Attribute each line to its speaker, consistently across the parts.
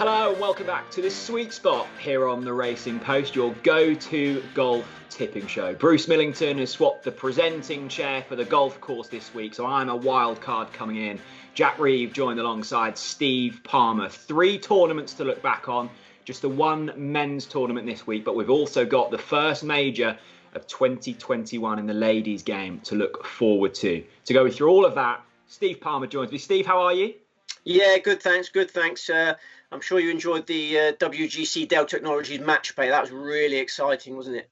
Speaker 1: Hello and welcome back to this sweet spot here on the Racing Post, your go-to golf tipping show. Bruce Millington has swapped the presenting chair for the golf course this week, so I'm a wild card coming in. Jack Reeve joined alongside Steve Palmer. 3 tournaments to look back on, just the one men's tournament this week, but we've also got the first major of 2021 in the ladies' game to look forward to. To go through all of that, Steve Palmer joins me. Steve, how are you?
Speaker 2: Yeah, good, thanks. I'm sure you enjoyed the WGC Dell Technologies match play. That was really exciting, wasn't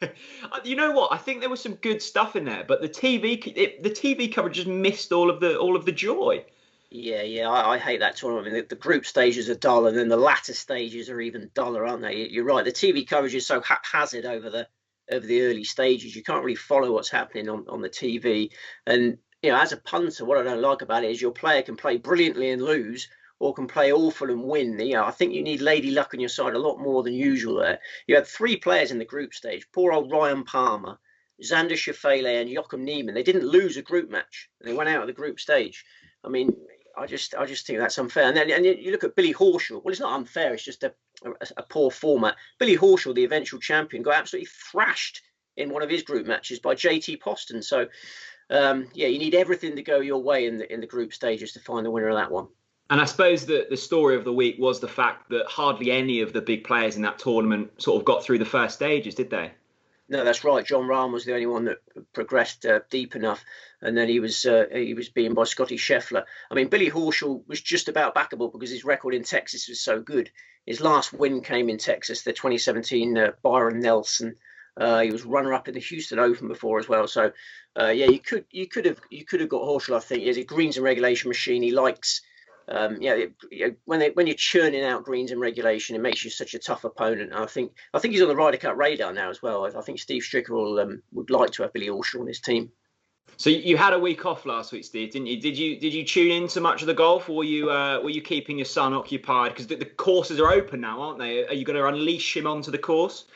Speaker 2: it?
Speaker 1: You know what? I think there was some good stuff in there, but the TV coverage just missed all of the joy.
Speaker 2: Yeah. I hate that tournament. I mean, the group stages are dull, and then the latter stages are even duller, aren't they? You're right. The TV coverage is so haphazard over the early stages. You can't really follow what's happening on the TV. And as a punter, what I don't like about it is your player can play brilliantly and lose, or can play awful and win. I think you need lady luck on your side a lot more than usual there. You had 3 players in the group stage. Poor old Ryan Palmer, Xander Schauffele and Joachim Niemann. They didn't lose a group match. They went out of the group stage. I mean, I just think that's unfair. And then you look at Billy Horschel. Well, it's not unfair. It's just a poor format. Billy Horschel, the eventual champion, got absolutely thrashed in one of his group matches by JT Poston. So, you need everything to go your way in the group stages to find the winner of that one.
Speaker 1: And I suppose that the story of the week was the fact that hardly any of the big players in that tournament sort of got through the first stages, did they?
Speaker 2: No, that's right. John Rahm was the only one that progressed deep enough, and then he was beaten by Scotty Scheffler. I mean, Billy Horschel was just about backable because his record in Texas was so good. His last win came in Texas, the 2017 Byron Nelson. He was runner-up in the Houston Open before as well. So, you could have got Horschel. I think he's a greens and regulation machine. He likes. When you're churning out greens and regulation, it makes you such a tough opponent. And I think he's on the Ryder Cup radar now as well. I think Steve Stricker would like to have Billy Horschel on his team.
Speaker 1: So you had a week off last week, Steve, didn't you? Did you tune in to much of the golf, or were you keeping your son occupied? Because the courses are open now, aren't they? Are you going to unleash him onto the course?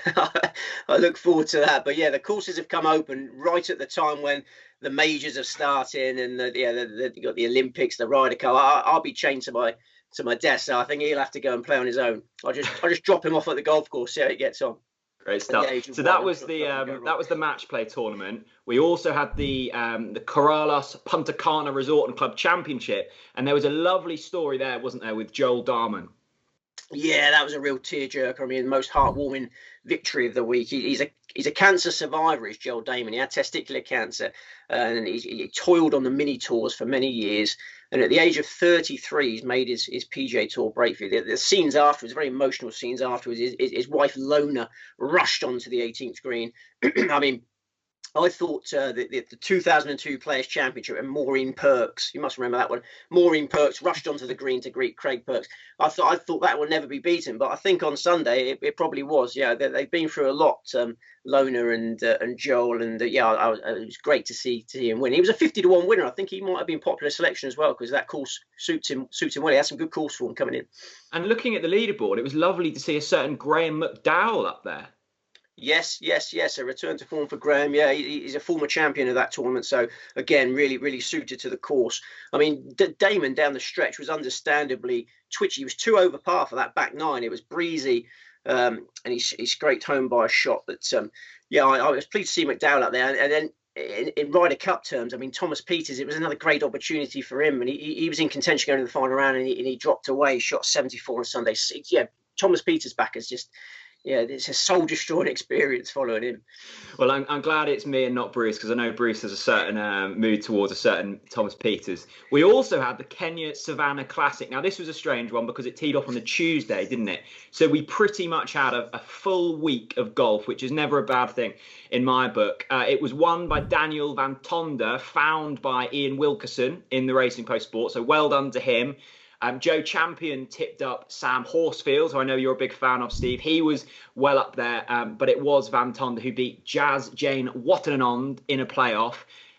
Speaker 2: I look forward to that. But yeah, the courses have come open right at the time when the majors are starting, and you got the Olympics, the Ryder Cup. I'll be chained to my desk, so I think he'll have to go and play on his own. I'll just drop him off at the golf course, see how he gets on.
Speaker 1: Great stuff. So that was the match play tournament. We also had the Corrales Punta Cana Resort and Club Championship, and there was a lovely story there, wasn't there, with Joel Darman?
Speaker 2: Yeah, that was a real tearjerker. I mean, the most heartwarming victory of the week. He's a cancer survivor, is Joel Damon. He had testicular cancer, and he toiled on the mini tours for many years. And at the age of 33, he's made his PGA Tour breakthrough. The scenes afterwards, very emotional scenes afterwards. His wife Lona rushed onto the 18th green. I mean, I thought the 2002 Players' Championship and Maureen Perks, you must remember that one. Maureen Perks rushed onto the green to greet Craig Perks. I thought that would never be beaten, but I think on Sunday it probably was. Yeah, they've been through a lot, Lona and Joel, and it was great to see him win. He was a 50-1 winner. I think he might have been popular selection as well because that course suits him well. He has some good course form coming in.
Speaker 1: And looking at the leaderboard, it was lovely to see a certain Graham McDowell up there.
Speaker 2: Yes. A return to form for Graham. Yeah, he's a former champion of that tournament. So, again, really suited to the course. I mean, Damon down the stretch was understandably twitchy. He was 2 over par for that back 9. It was breezy, and he scraped home by a shot. But, I was pleased to see McDowell up there. And then in Ryder Cup terms, I mean, Thomas Pieters, it was another great opportunity for him. And he was in contention going to the final round, and he dropped away. He shot 74 on Sunday. Yeah, Thomas Pieters back is just... Yeah, it's a soul-destroying experience following him.
Speaker 1: Well, I'm glad it's me and not Bruce, because I know Bruce has a certain mood towards a certain Thomas Pieters. We also had the Kenya Savannah Classic. Now, this was a strange one because it teed off on the Tuesday, didn't it? So we pretty much had a full week of golf, which is never a bad thing in my book. It was won by Daniel Van Tonder, found by Ian Wilkerson in the Racing Post Sport. So well done to him. Joe Champion tipped up Sam Horsfield, who I know you're a big fan of, Steve. He was well up there, but it was Van Tonder who beat Jazz Jane Wattenanond in a playoff.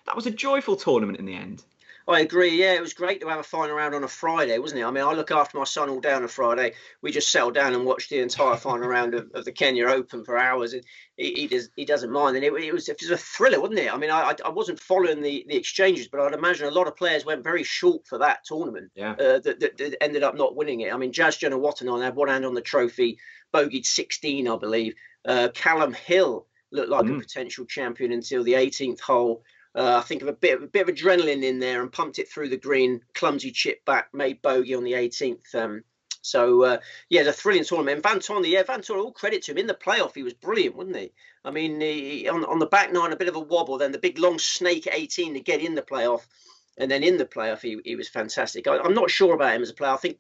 Speaker 1: That was a joyful tournament in the end.
Speaker 2: I agree. Yeah, it was great to have a final round on a Friday, wasn't it? I mean, I look after my son all day on a Friday. We just settled down and watched the entire final round of the Kenya Open for hours. And he doesn't mind. And it was a thriller, wasn't it? I mean, I wasn't following the exchanges, but I'd imagine a lot of players went very short for that tournament.
Speaker 1: Yeah.
Speaker 2: That ended up not winning it. I mean, Jazz Janawatana had one hand on the trophy, bogeyed 16, I believe. Callum Hill looked like a potential champion until the 18th hole. I think of a bit of adrenaline in there and pumped it through the green, clumsy chip back, made bogey on the 18th. So it's a thrilling tournament. And Van Tonder, all credit to him. In the playoff, he was brilliant, wasn't he? I mean, on the back nine, a bit of a wobble, then the big long snake at 18 to get in the playoff. And then in the playoff, he was fantastic. I'm not sure about him as a player. I think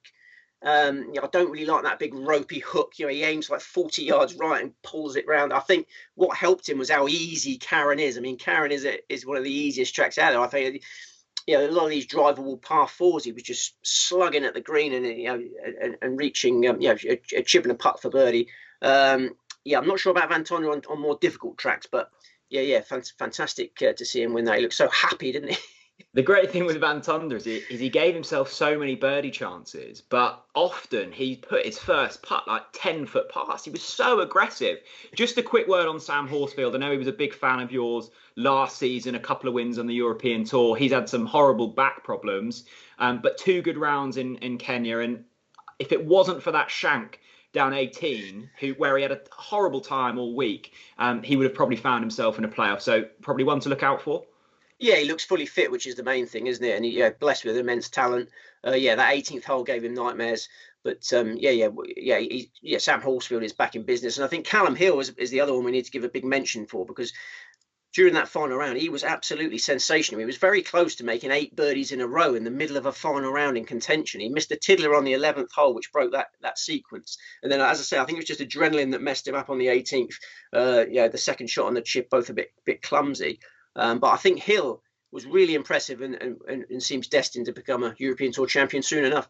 Speaker 2: I don't really like that big ropey hook. He aims like 40 yards right and pulls it round. I think what helped him was how easy Karen is. I mean, Karen is one of the easiest tracks out there. I think a lot of these drivable par fours, he was just slugging at the green and reaching a chip and a putt for birdie. I'm not sure about Van Tonder on more difficult tracks, but fantastic to see him win that. He looked so happy, didn't he?
Speaker 1: The great thing with Van Tonder is he gave himself so many birdie chances, but often he put his first putt like 10-foot past. He was so aggressive. Just a quick word on Sam Horsfield. I know he was a big fan of yours last season, a couple of wins on the European Tour. He's had some horrible back problems, but 2 good rounds in Kenya. And if it wasn't for that shank down 18, where he had a horrible time all week, he would have probably found himself in a playoff. So probably one to look out for.
Speaker 2: Yeah, he looks fully fit, which is the main thing, isn't it? And he's blessed with immense talent. That 18th hole gave him nightmares. But Sam Horsfield is back in business. And I think Callum Hill is the other one we need to give a big mention for, because during that final round, he was absolutely sensational. He was very close to making 8 birdies in a row in the middle of a final round in contention. He missed a tiddler on the 11th hole, which broke that sequence. And then, as I say, I think it was just adrenaline that messed him up on the 18th. The second shot on the chip, both a bit clumsy. But I think Hill was really impressive and seems destined to become a European Tour champion soon enough.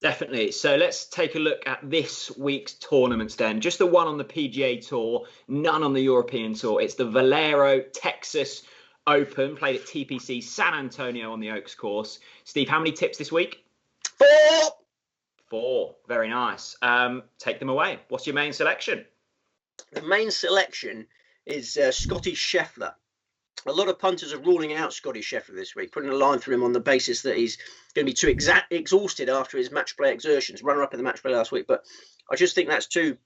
Speaker 1: Definitely. So let's take a look at this week's tournaments then. Just the one on the PGA Tour, none on the European Tour. It's the Valero Texas Open, played at TPC San Antonio on the Oaks course. Steve, how many tips this week? 4. Very nice. Take them away. What's your main selection?
Speaker 2: The main selection is Scotty Scheffler. A lot of punters are ruling out Scotty Scheffler this week, putting a line through him on the basis that he's going to be too exhausted after his match play exertions, runner-up in the match play last week. But I just think that's too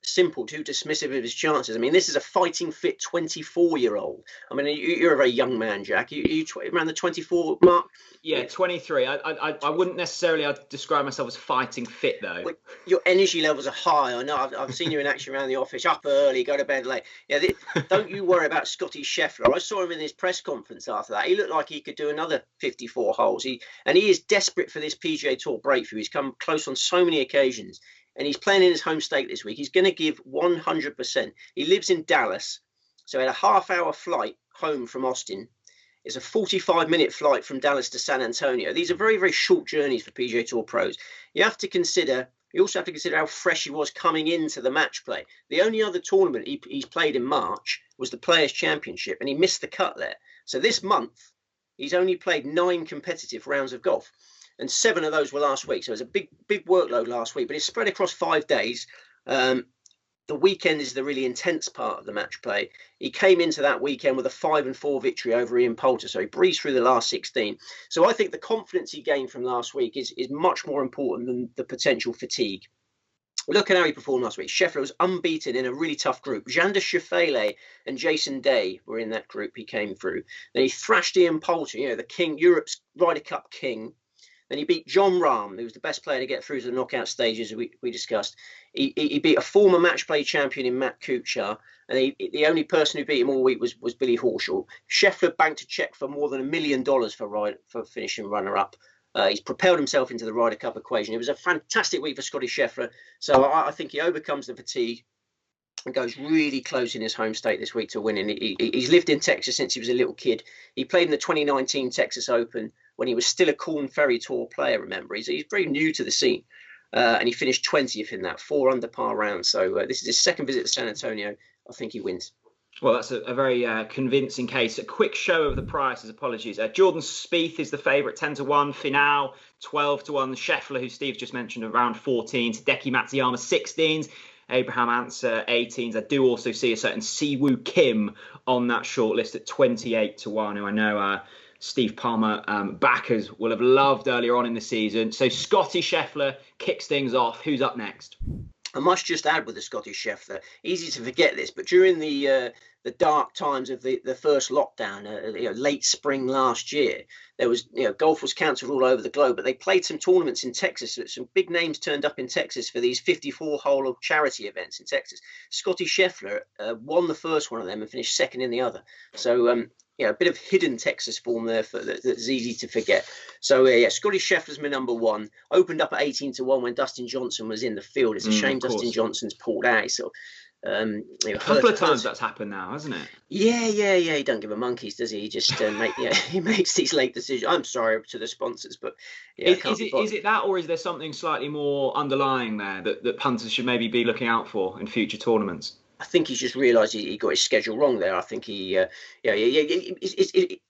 Speaker 2: simple, too dismissive of his chances. I mean, this is a fighting fit 24-year-old. I mean, you're a very young man, Jack. You around the 24 mark?
Speaker 1: Yeah, 23. I wouldn't necessarily describe myself as fighting fit, though.
Speaker 2: Well, your energy levels are high. I know. I've seen you in action around the office, up early, go to bed late. Yeah, don't you worry about Scotty Scheffler. I saw him in his press conference after that. He looked like he could do another 54 holes. He is desperate for this PGA Tour breakthrough. He's come close on so many occasions. And he's playing in his home state this week. He's going to give 100%. He lives in Dallas, so he had a half-hour flight home from Austin. It's a 45-minute flight from Dallas to San Antonio. These are very, very short journeys for PGA Tour pros. You also have to consider how fresh he was coming into the match play. The only other tournament he's played in March was the Players' Championship, and he missed the cut there. So this month, he's only played 9 competitive rounds of golf. And 7 of those were last week. So it was a big workload last week, but it's spread across 5 days. The weekend is the really intense part of the match play. He came into that weekend with a 5-4 victory over Ian Poulter. So he breezed through the last 16. So I think the confidence he gained from last week is much more important than the potential fatigue. Look at how he performed last week. Scheffler was unbeaten in a really tough group. Xander Schauffele and Jason Day were in that group he came through. Then he thrashed Ian Poulter, the king, Europe's Ryder Cup king. Then he beat John Rahm, who was the best player to get through to the knockout stages we discussed. He beat a former match play champion in Matt Kuchar, and the only person who beat him all week was Billy Horschel. Scheffler banked a check for more than $1 million for finishing runner-up. He's propelled himself into the Ryder Cup equation. It was a fantastic week for Scotty Scheffler, so I think he overcomes the fatigue and goes really close in his home state this week to winning. He's lived in Texas since he was a little kid. He played in the 2019 Texas Open when he was still a Corn Ferry Tour player, remember. He's very new to the scene. And he finished 20th in that, 4 under par round. So this is his second visit to San Antonio. I think he wins.
Speaker 1: Well, that's a very convincing case. A quick show of the prices. Apologies. Jordan Spieth is the favourite, 10-1. Finau, 12-1. Scheffler, who Steve just mentioned, around 14s. Hideki Matsuyama, 16s. Abraham Answer, 18s. I do also see a certain Siwoo Kim on that shortlist at 28-1, who I know Steve Palmer backers will have loved earlier on in the season. So Scotty Scheffler kicks things off. Who's up next?
Speaker 2: I must just add with the Scottish Scheffler, easy to forget this, but during the dark times of the first lockdown, late spring last year, there was golf was cancelled all over the globe, but they played some tournaments in Texas. Some big names turned up in Texas for these 54-hole charity events in Texas. Scotty Scheffler won the first one of them and finished second in the other. So a bit of hidden Texas form there that's easy to forget. So Scotty Scheffler's my number one. Opened up at 18-1 when Dustin Johnson was in the field. It's a shame Dustin Johnson's pulled out. So a
Speaker 1: couple of times that's happened now, hasn't it?
Speaker 2: Yeah. He don't give a monkeys, does he? He just he makes these late decisions. I'm sorry to the sponsors, but
Speaker 1: is it that, or is there something slightly more underlying there that punters should maybe be looking out for in future tournaments?
Speaker 2: I think he's just realised he got his schedule wrong there. I think I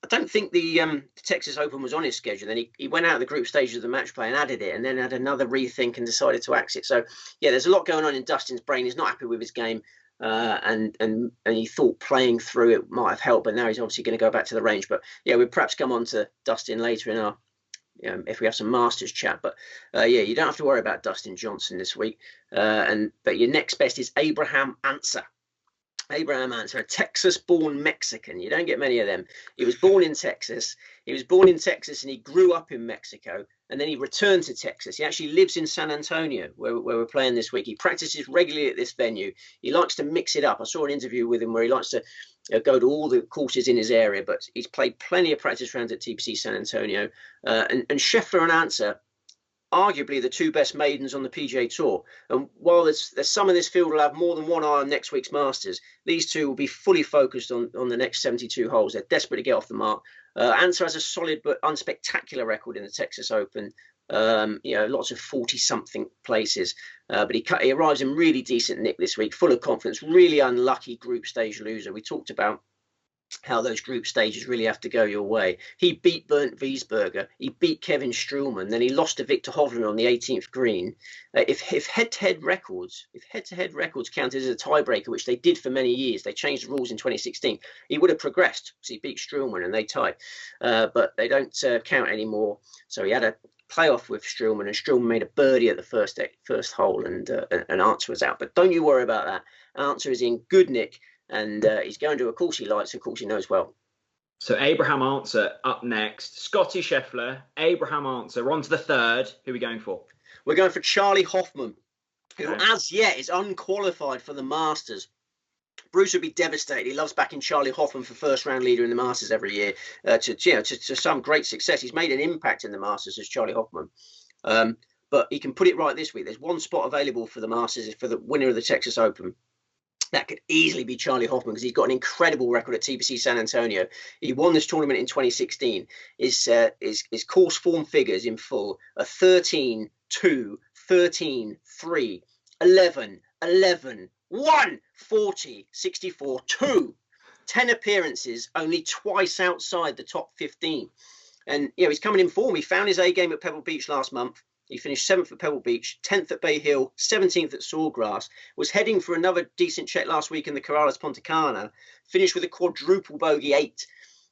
Speaker 2: don't think the Texas Open was on his schedule. Then he went out of the group stages of the match play and added it, and then had another rethink and decided to axe it. So there's a lot going on in Dustin's brain. He's not happy with his game, and he thought playing through it might have helped, but now he's obviously going to go back to the range. But we'll perhaps come on to Dustin later in our. If we have some Masters chat, but you don't have to worry about Dustin Johnson this week. But your next best is Abraham Answer. Abraham Answer, a Texas-born Mexican. You don't get many of them. He was born in Texas. And he grew up in Mexico, and then he returned to Texas. He actually lives in San Antonio, where we're playing this week. He practices regularly at this venue. He likes to mix it up. I saw an interview with him where he likes to go to all the courses in his area, but he's played plenty of practice rounds at TPC San Antonio. And Scheffler and Answer, arguably the two best maidens on the PGA Tour. And while there's some of this field will have more than one eye on next week's Masters, these two will be fully focused on the next 72 holes. They're desperate to get off the mark. Answer has a solid but unspectacular record in the Texas Open. Lots of 40-something places. But he arrives in really decent nick this week, full of confidence, really unlucky group stage loser. We talked about how those group stages really have to go your way. He beat Bernd Wiesberger, he beat Kevin Struhlman, then he lost to Victor Hovland on the 18th green. If head-to-head records counted as a tiebreaker, which they did for many years, they changed the rules in 2016, he would have progressed because he beat Struhlman and they tied. But they don't count anymore. So he had a playoff with Struhlman, and Struhlman made a birdie at the first hole, and Answer was out. But don't you worry about that. Answer is in good nick. And he's going to a course he likes, a course he knows well.
Speaker 1: So Abraham Answer up next. Scotty Scheffler, Abraham Answer. We're on to the third. Who are we going for?
Speaker 2: We're going for Charlie Hoffman, who as yet is unqualified for the Masters. Bruce would be devastated. He loves backing Charlie Hoffman for first round leader in the Masters every year to some great success. He's made an impact in the Masters as Charlie Hoffman. But he can put it right this week. There's one spot available for the Masters for the winner of the Texas Open. That could easily be Charlie Hoffman because he's got an incredible record at TPC San Antonio. He won this tournament in 2016. His course form figures in full are 13, 2, 13, 3, 11, 11, 1, 40, 64, 2. 10 appearances, only twice outside the top 15. And he's coming in form. He found his A game at Pebble Beach last month. He finished 7th at Pebble Beach, 10th at Bay Hill, 17th at Sawgrass, was heading for another decent check last week in the Corrales Punta Cana, finished with a quadruple bogey 8,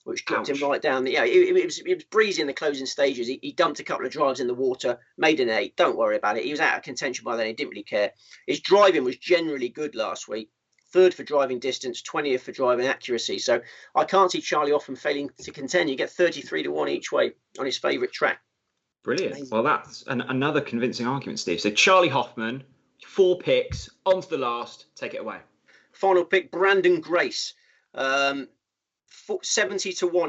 Speaker 2: which dropped him right down. It was breezy in the closing stages. He dumped a couple of drives in the water, made an 8. Don't worry about it. He was out of contention by then. He didn't really care. His driving was generally good last week. 3rd for driving distance, 20th for driving accuracy. So I can't see Charlie Hoffman failing to contend. You get 33-1 each way on his favourite track.
Speaker 1: Brilliant. Amazing. Well, that's another convincing argument, Steve. So Charlie Hoffman, 4 picks, on to the last. Take it away.
Speaker 2: Final pick, Brandon Grace. 70-1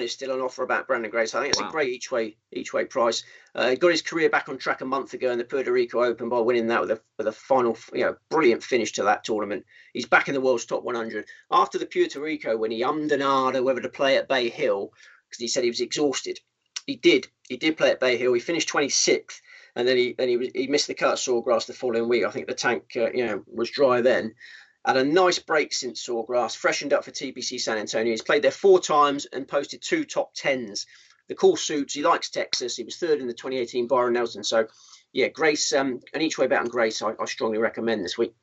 Speaker 2: is still on offer about Brandon Grace. I think it's a great each way price. He got his career back on track a month ago in the Puerto Rico Open by winning that with a final, brilliant finish to that tournament. He's back in the world's top 100 after the Puerto Rico when he ummed and ahed whether to play at Bay Hill because he said he was exhausted. He did play at Bay Hill. He finished 26th, and then he missed the cut at Sawgrass the following week. I think the tank was dry then. Had a nice break since Sawgrass, freshened up for TPC San Antonio. He's played there 4 times and posted 2 top 10s. The course suits. He likes Texas. He was 3rd in the 2018 Byron Nelson. So, yeah, Grace, an each way bet on Grace, I strongly recommend this week.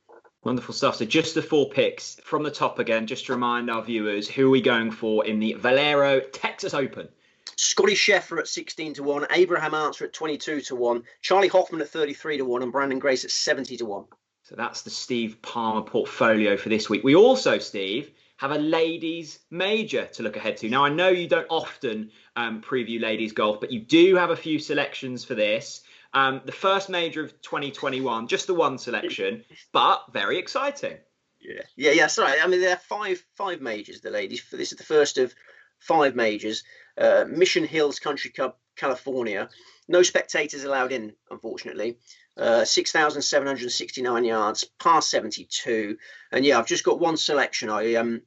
Speaker 1: Wonderful stuff. So just the 4 picks from the top again, just to remind our viewers, who are we going for in the Valero Texas Open?
Speaker 2: Scotty Scheffler at 16-1, Abraham Answer at 22-1, Charlie Hoffman at 33-1, and Brandon Grace at 70-1.
Speaker 1: So that's the Steve Palmer portfolio for this week. We also, Steve, have a ladies major to look ahead to. Now, I know you don't often preview ladies golf, but you do have a few selections for this. The first major of 2021, just the one selection, but very exciting.
Speaker 2: Yeah. Sorry, I mean, there are five majors, the ladies. This is the first of 5 majors. Mission Hills Country Club, California. No spectators allowed in, unfortunately. 6,769 yards, par 72. And yeah, I've just got one selection. I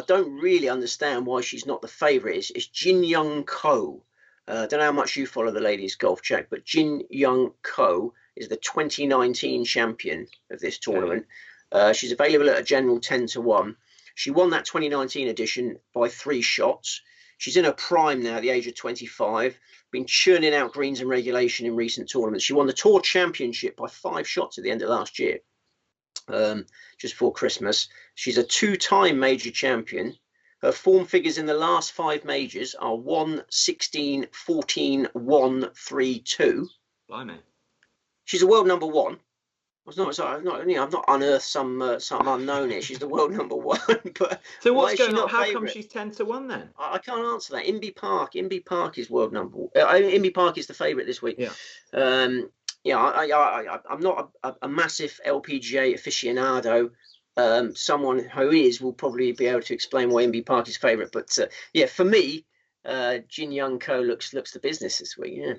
Speaker 2: don't really understand why she's not the favourite. It's Jin Young Ko. I don't know how much you follow the ladies golf, Jack, but Jin Young Ko is the 2019 champion of this tournament. She's available at a general 10-1. She won that 2019 edition by 3 shots. She's in her prime now, at the age of 25. Been churning out greens and regulation in recent tournaments. She won the Tour Championship by 5 shots at the end of last year, just before Christmas. She's a 2-time major champion. Her form figures in the last 5 majors are 1, 16, 14, 1, 3, 2.
Speaker 1: Blimey.
Speaker 2: She's a world number 1. I've not unearthed some unknown here. She's the world number 1. But
Speaker 1: so what's going on? How come she's 10-1 then?
Speaker 2: I can't answer that. Inby Park is world number 1. Inby Park is the favourite this week.
Speaker 1: Yeah.
Speaker 2: I'm not a massive LPGA aficionado. Someone who is will probably be able to explain why Inby Park is favourite. But for me, Jin Young Ko looks the business this week. Yeah.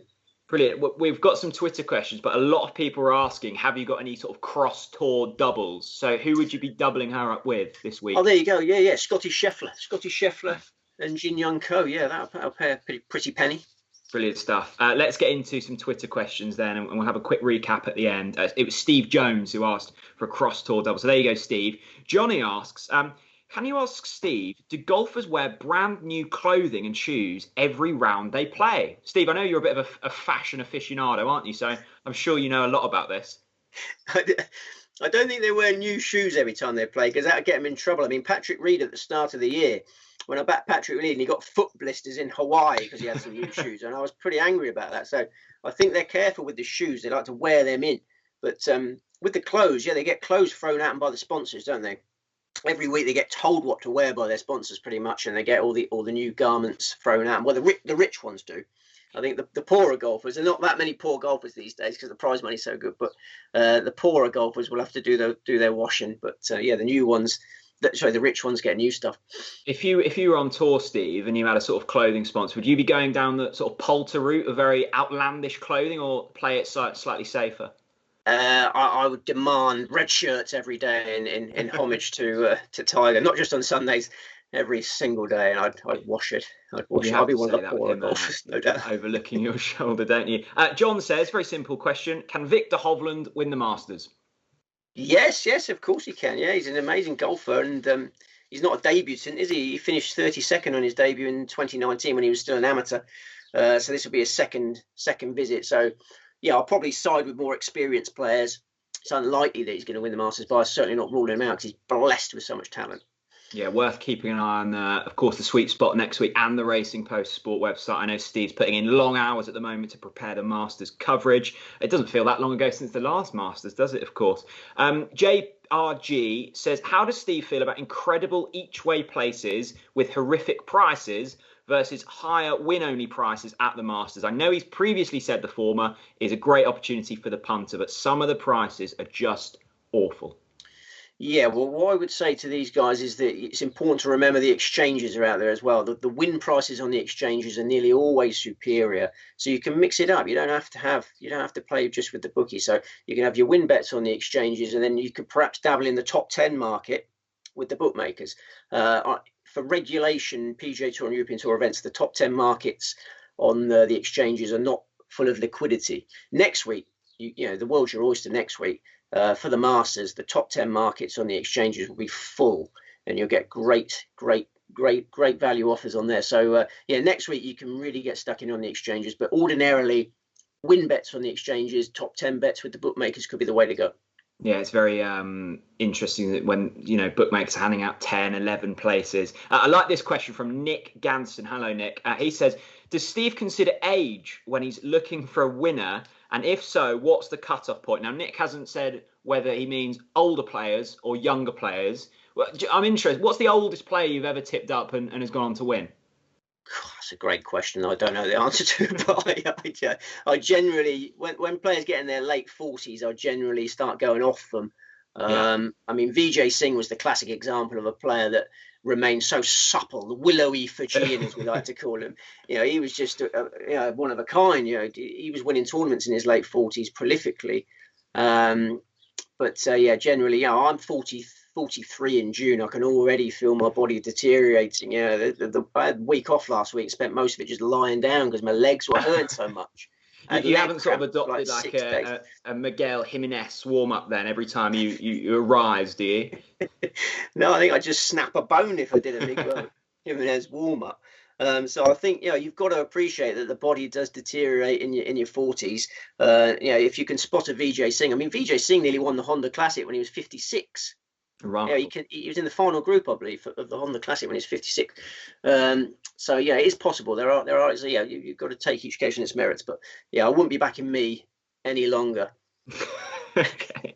Speaker 1: Brilliant. We've got some Twitter questions, but a lot of people are asking, have you got any sort of cross-tour doubles? So who would you be doubling her up with this week?
Speaker 2: Oh, there you go. Yeah. Scotty Scheffler and Jin Young Ko. Yeah, that'll pay a pretty penny.
Speaker 1: Brilliant stuff. Let's get into some Twitter questions then, and we'll have a quick recap at the end. It was Steve Jones who asked for a cross-tour double. So there you go, Steve. Johnny asks, can you ask Steve, do golfers wear brand new clothing and shoes every round they play? Steve, I know you're a bit of a fashion aficionado, aren't you? So I'm sure you know a lot about this.
Speaker 2: I don't think they wear new shoes every time they play, because that'll get them in trouble. I mean, Patrick Reed at the start of the year, when I backed Patrick Reed, and he got foot blisters in Hawaii because he had some new shoes, and I was pretty angry about that. So I think they're careful with the shoes. They like to wear them in. But with the clothes, they get clothes thrown at them by the sponsors, don't they? Every week they get told what to wear by their sponsors, pretty much, and they get all the new garments thrown at them. Well, the rich ones do. I think the poorer golfers, there are not that many poor golfers these days because the prize money's so good, but the poorer golfers will have to do their washing. But the new ones, the rich ones get new stuff.
Speaker 1: If you were on tour, Steve, and you had a sort of clothing sponsor, would you be going down the sort of Poulter route of very outlandish clothing, or play it slightly safer?
Speaker 2: I would demand red shirts every day in homage to Tiger, not just on Sundays, every single day, and I'd wash it. I'd be one of the poorer golfers, no doubt.
Speaker 1: Overlooking your shoulder, don't you? John says, very simple question: can Victor Hovland win the Masters?
Speaker 2: Yes, of course he can. Yeah, he's an amazing golfer, and he's not a debutant, is he? He finished 32nd on his debut in 2019 when he was still an amateur. So this will be his second visit. So yeah, I'll probably side with more experienced players. It's unlikely that he's going to win the Masters, but I'm certainly not ruling him out because he's blessed with so much talent. Yeah,
Speaker 1: worth keeping an eye on, of course, the Sweet Spot next week and the Racing Post Sport website. I know Steve's putting in long hours at the moment to prepare the Masters coverage. It doesn't feel that long ago since the last Masters, does it, of course? JRG says, how does Steve feel about incredible each-way places with horrific prices versus higher win-only prices at the Masters? I know he's previously said the former is a great opportunity for the punter, but some of the prices are just awful.
Speaker 2: Yeah, well, what I would say to these guys is that it's important to remember the exchanges are out there as well. The win prices on the exchanges are nearly always superior, so you can mix it up. You don't have to play just with the bookie. So you can have your win bets on the exchanges, and then you could perhaps dabble in the top 10 market with the bookmakers. For regulation PGA Tour and European Tour events, the top 10 markets on the exchanges are not full of liquidity. Next week, the world's your oyster next week. for the Masters, the top 10 markets on the exchanges will be full, and you'll get great value offers on there. So next week you can really get stuck in on the exchanges, but ordinarily win bets on the exchanges, top 10 bets with the bookmakers could be the way to go.
Speaker 1: Yeah, it's very interesting that when, bookmakers are handing out 10, 11 places. I like this question from Nick Ganson. Hello, Nick. He says, does Steve consider age when he's looking for a winner? And if so, what's the cutoff point? Now, Nick hasn't said whether he means older players or younger players. Well, I'm interested. What's the oldest player you've ever tipped up and has gone on to win?
Speaker 2: That's a great question. I don't know the answer to, but I generally, when players get in their late 40s, I generally start going off them. I mean, Vijay Singh was the classic example of a player that remained so supple, the willowy Fijian, as we like to call him. He was just one of a kind. He was winning tournaments in his late 40s prolifically. Generally, I'm 43 in June. I can already feel my body deteriorating. I had a week off last week, spent most of it just lying down because my legs were hurting so much.
Speaker 1: You haven't sort of adopted like a Miguel Jimenez warm up then every time you arise, do you?
Speaker 2: No, I think I just snap a bone if I did a Miguel Jimenez warm up. So I think you've got to appreciate that the body does deteriorate in your 40s. If you can spot a Vijay Singh, I mean, Vijay Singh nearly won the Honda Classic when he was 56.
Speaker 1: Right.
Speaker 2: He was in the final group, I believe, of the Honda Classic when he was 56. So it is possible. There are. You've got to take each occasion its merits. But I wouldn't be backing me any longer.
Speaker 1: Okay.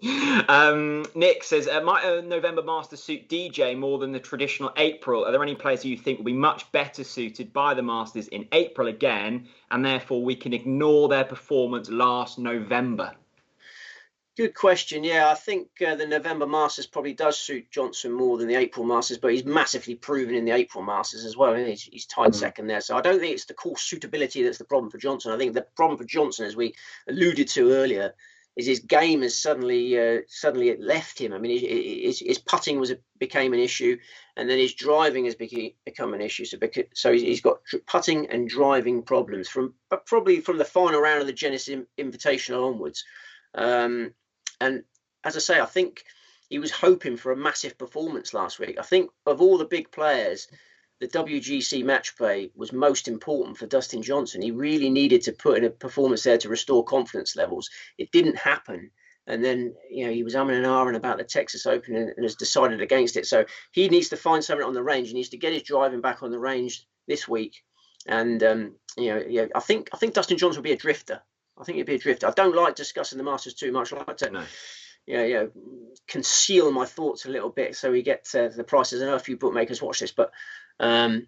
Speaker 1: Nick says, might a November Masters suit DJ more than the traditional April? Are there any players you think will be much better suited by the Masters in April again, and therefore we can ignore their performance last November?
Speaker 2: Good question. I think the November Masters probably does suit Johnson more than the April Masters, but he's massively proven in the April Masters as well. He's tied second there. So I don't think it's the course suitability that's the problem for Johnson. I think the problem for Johnson, as we alluded to earlier, is his game has suddenly left him. I mean, his putting became an issue, and then his driving has become an issue. So he's got putting and driving problems probably from the final round of the Genesis Invitational onwards. And as I say, I think he was hoping for a massive performance last week. I think of all the big players, the WGC match play was most important for Dustin Johnson. He really needed to put in a performance there to restore confidence levels. It didn't happen. And then, he was umming and ahhing about the Texas Open and has decided against it. So he needs to find something on the range. He needs to get his driving back on the range this week. And, I think Dustin Johnson will be a drifter. I think he'd be a drifter. I don't like discussing the Masters too much. I like to conceal my thoughts a little bit so we get the prices. I know a few bookmakers watch this, but I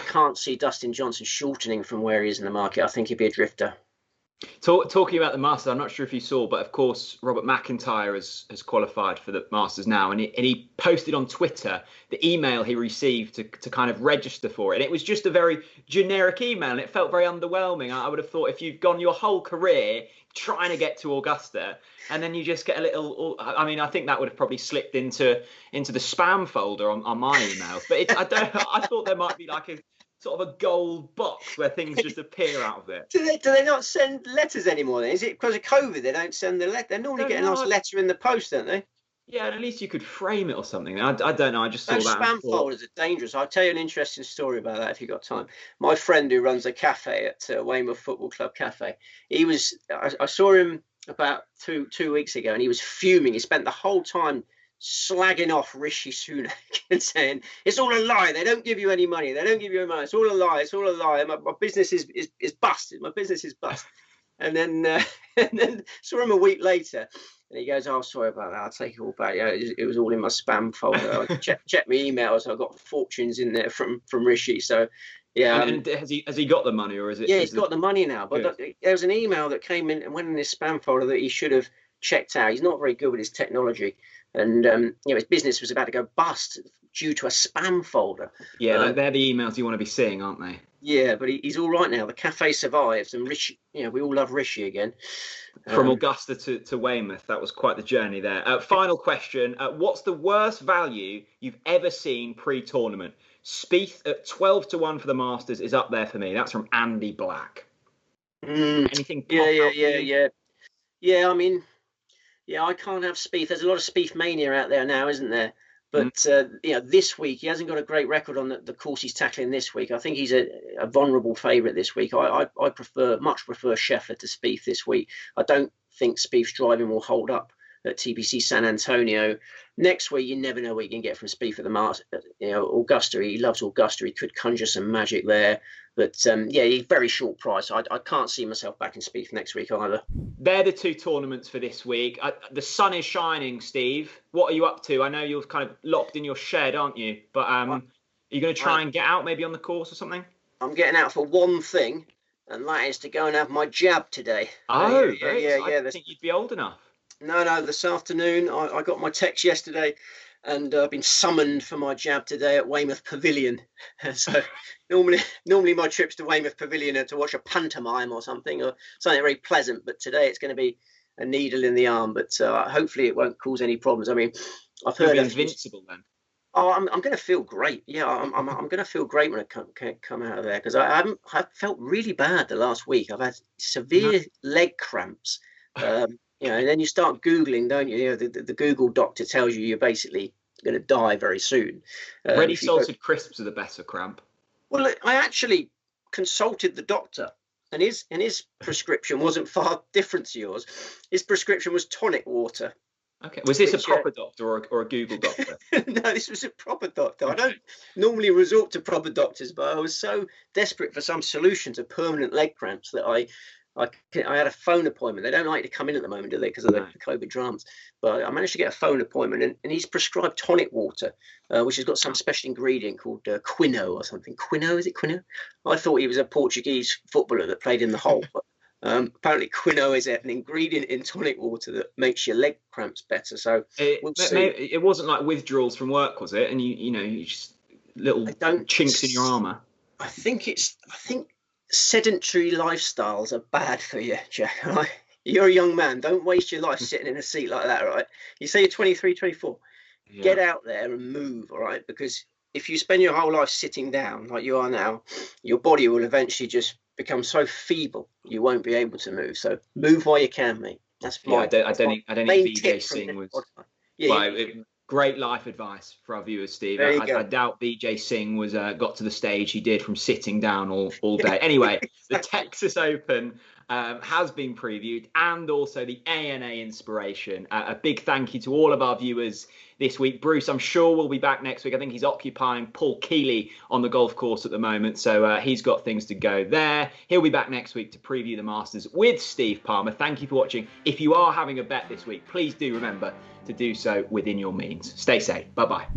Speaker 2: can't see Dustin Johnson shortening from where he is in the market. I think he'd be a drifter.
Speaker 1: Talking about the Masters, I'm not sure if you saw, but of course Robert McIntyre has qualified for the Masters now, and he posted on Twitter the email he received to kind of register for it, and it was just a very generic email, and it felt very underwhelming. I would have thought if you've gone your whole career trying to get to Augusta, and then you just get a little. I mean, I think that would have probably slipped into the spam folder on my email, but I thought there might be like a sort of a gold box where things just appear out of it.
Speaker 2: Do they not send letters anymore then? Is it because of COVID they don't send the letter? They're normally getting a nice letter in the post, don't they?
Speaker 1: Yeah, at least you could frame it or something. I don't know. I just saw that.
Speaker 2: Spam folders are dangerous. I'll tell you an interesting story about that if you've got time. My friend who runs a cafe at Weymouth Football Club Cafe, I saw him about two weeks ago, and he was fuming. He spent the whole time slagging off Rishi Sunak and saying it's all a lie. They don't give you any money. They don't give you any money. It's all a lie. It's all a lie. My business is busted. My business is busted. And then saw him a week later, and he goes, "Oh, sorry about that. I'll take it all back. It was all in my spam folder. I checked my emails. I got fortunes in there from Rishi. So." Yeah,
Speaker 1: and has he got the money, or is it?
Speaker 2: Yeah, he's got the money now. But there was an email that came in and went in his spam folder that he should have checked out. He's not very good with his technology, and his business was about to go bust due to a spam folder.
Speaker 1: Yeah, they're the emails you want to be seeing, aren't they?
Speaker 2: Yeah, but he's all right now. The cafe survives, and Rishi, we all love Rishi again.
Speaker 1: From Augusta to Weymouth, that was quite the journey there. Final question: what's the worst value you've ever seen pre-tournament? Spieth at 12-1 for the Masters is up there for me. That's from Andy Black. Anything?
Speaker 2: Yeah. I mean, Yeah, I can't have Spieth. There's a lot of Spieth mania out there now, isn't there? But this week he hasn't got a great record on the course he's tackling this week. I think he's a vulnerable favourite this week. I much prefer Scheffler to Spieth this week. I don't think Spieth's driving will hold up at TPC San Antonio. Next week, you never know what you can get from Spieth at the Masters. Augusta, he loves Augusta. He could conjure some magic there. But he's very short price. I can't see myself back in Spieth next week either.
Speaker 1: They're the two tournaments for this week. The sun is shining, Steve. What are you up to? I know you're kind of locked in your shed, aren't you? But are you going to try and get out maybe on the course or something?
Speaker 2: I'm getting out for one thing, and that is to go and have my jab today.
Speaker 1: Oh, yeah. I didn't think you'd be old enough.
Speaker 2: No, this afternoon I got my text yesterday, and I've been summoned for my jab today at Weymouth Pavilion. So normally my trips to Weymouth Pavilion are to watch a pantomime or something very pleasant. But today it's going to be a needle in the arm. But hopefully it won't cause any problems. I mean, I've heard
Speaker 1: invincible then.
Speaker 2: Oh, I'm going to feel great. Yeah, I'm going to feel great when I come out of there, because I've felt really bad the last week. I've had severe leg cramps. And then you start Googling, don't you? The Google doctor tells you you're basically going to die very soon.
Speaker 1: Ready salted crisps are the better cramp.
Speaker 2: Well, I actually consulted the doctor, and his prescription wasn't far different to yours. His prescription was tonic water.
Speaker 1: Okay. Was this a proper doctor or a Google doctor?
Speaker 2: No, this was a proper doctor. I don't normally resort to proper doctors, but I was so desperate for some solution to permanent leg cramps that I had a phone appointment. They don't like to come in at the moment, do they, because of the COVID dramas? But I managed to get a phone appointment, and he's prescribed tonic water, which has got some special ingredient called quino or something. Quino, is it quino? I thought he was a Portuguese footballer that played in the Hull. But apparently quino is an ingredient in tonic water that makes your leg cramps better. So
Speaker 1: it wasn't like withdrawals from work, was it? And you just little chinks in your armour.
Speaker 2: I think sedentary lifestyles are bad for you, Jack. You're a young man. Don't waste your life sitting in a seat like that, right? You say you're 23, 24. Yeah. Get out there and move, all right? Because if you spend your whole life sitting down like you are now, your body will eventually just become so feeble you won't be able to move. So move while you can, mate. That's my.
Speaker 1: Yeah, I don't think VJ Singh was. Great life advice for our viewers, Steve. I doubt VJ Singh was got to the stage he did from sitting down all day. Anyway, the Texas Open has been previewed, and also the ANA Inspiration. A big thank you to all of our viewers this week. Bruce, I'm sure, will be back next week. I think he's occupying Paul Keeley on the golf course at the moment, so he's got things to go there. He'll be back next week to preview the Masters with Steve Palmer. Thank you for watching. If you are having a bet this week, please do remember to do so within your means. Stay safe. Bye-bye.